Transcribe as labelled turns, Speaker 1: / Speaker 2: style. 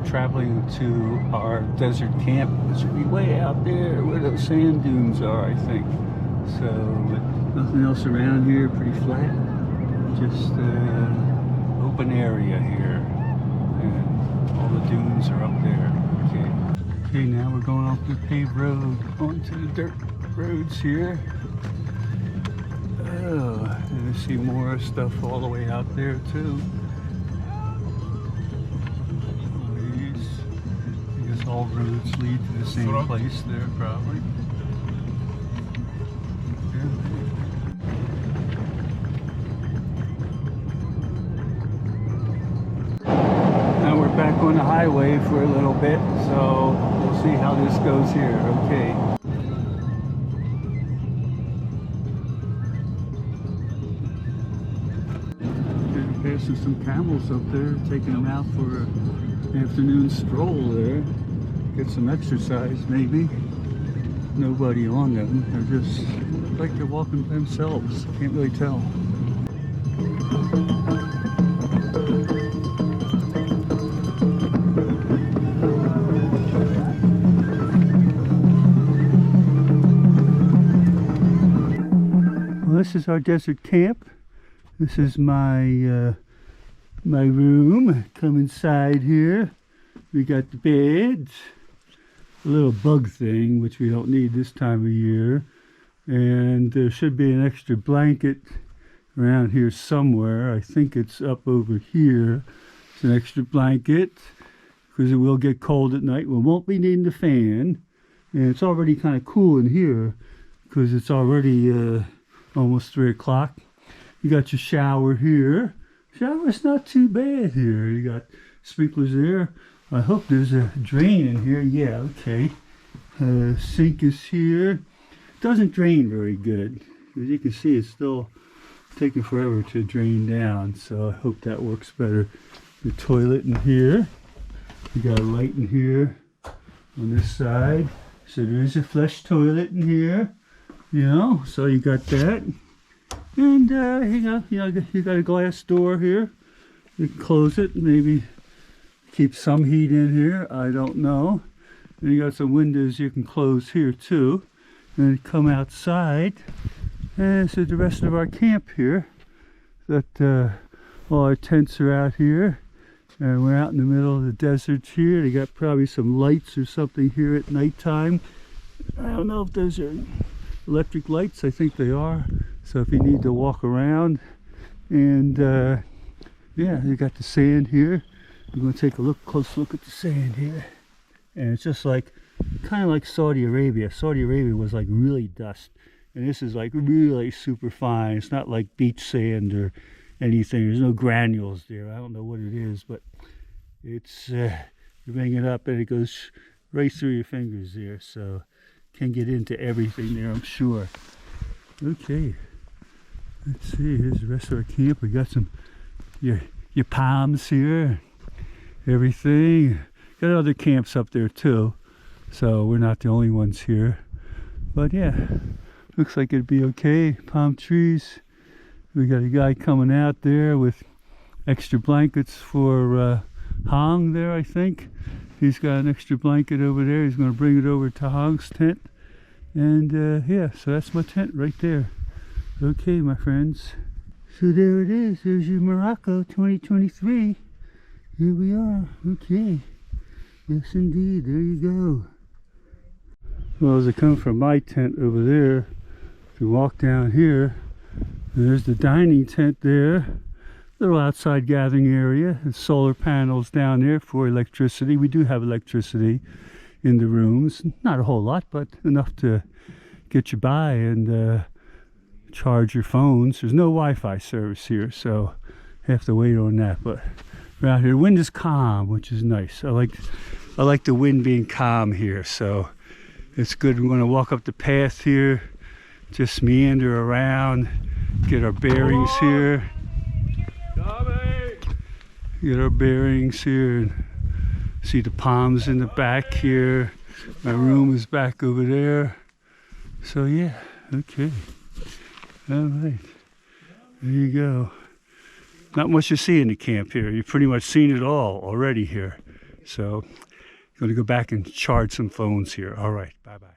Speaker 1: traveling to our desert camp. It should be way out there where those sand dunes are, I think. So, nothing else around here, pretty flat. Just open area here. And all the dunes are up there. Okay, now we're going off the paved road, onto the dirt roads here. Oh, and I see more stuff all the way out there too. I guess all roads lead to the same place there, probably. Now we're back on the highway for a little bit, so we'll see how this goes here. Okay. Passing some camels up there, taking them out for an afternoon stroll there. Get some exercise maybe. Nobody on them. They're just like they're walking by themselves. Can't really tell. Well, this is our desert camp. This is my my room. Come inside here. We got the beds, a little bug thing, which we don't need this time of year, and there should be an extra blanket around here somewhere. I think it's up over here. It's an extra blanket because it will get cold at night. We won't be needing the fan, and it's already kind of cool in here because it's already almost 3 o'clock. You got your shower here. Shower's not too bad here. You got sprinklers there. I hope there's a drain in here. Yeah, okay. Sink is here. Doesn't drain very good. As you can see, it's still taking forever to drain down. So I hope that works better. The toilet in here. You got a light in here on this side. So there is a flush toilet in here. You know, so you got that. And you got a glass door here. You can close it, maybe keep some heat in here. I don't know. And you got some windows you can close here too. And come outside. And this is the rest of our camp here. That all our tents are out here. And we're out in the middle of the desert here. They got probably some lights or something here at nighttime. I don't know if those are electric lights. I think they are. So if you need to walk around, and yeah, you got the sand here. We're going to take a close look at the sand here, and it's just like kind of like Saudi Arabia. Saudi Arabia was like really dust, and this is like really super fine. It's not like beach sand or anything. There's no granules there. I don't know what it is, but it's you bring it up and it goes right through your fingers there, so can get into everything there, I'm sure. Okay. Let's see, here's the rest of our camp. We got some your palms here, everything. Got other camps up there too, so we're not the only ones here. But yeah, looks like it'd be okay. Palm trees. We got a guy coming out there with extra blankets for Hong there, I think. He's got an extra blanket over there. He's going to bring it over to Hong's tent. And yeah, so that's my tent right there. Okay, my friends. So there it is. There's your Morocco 2023. Here we are. Okay. Yes, indeed. There you go. Well, as I come from my tent over there, to walk down here, there's the dining tent there. Little outside gathering area. And solar panels down there for electricity. We do have electricity in the rooms. Not a whole lot, but enough to get you by and charge your phones. There's no Wi-Fi service here, so you have to wait on that. But around here, the wind is calm, which is nice. I like the wind being calm here, so it's good. We're going to walk up the path here, just meander around, get our bearings here. Get our bearings here and see the palms in the back here. My room is back over there. So yeah, okay. All right. There you go. Not much to see in the camp here. You've pretty much seen it all already here. So I'm going to go back and charge some phones here. All right, bye-bye.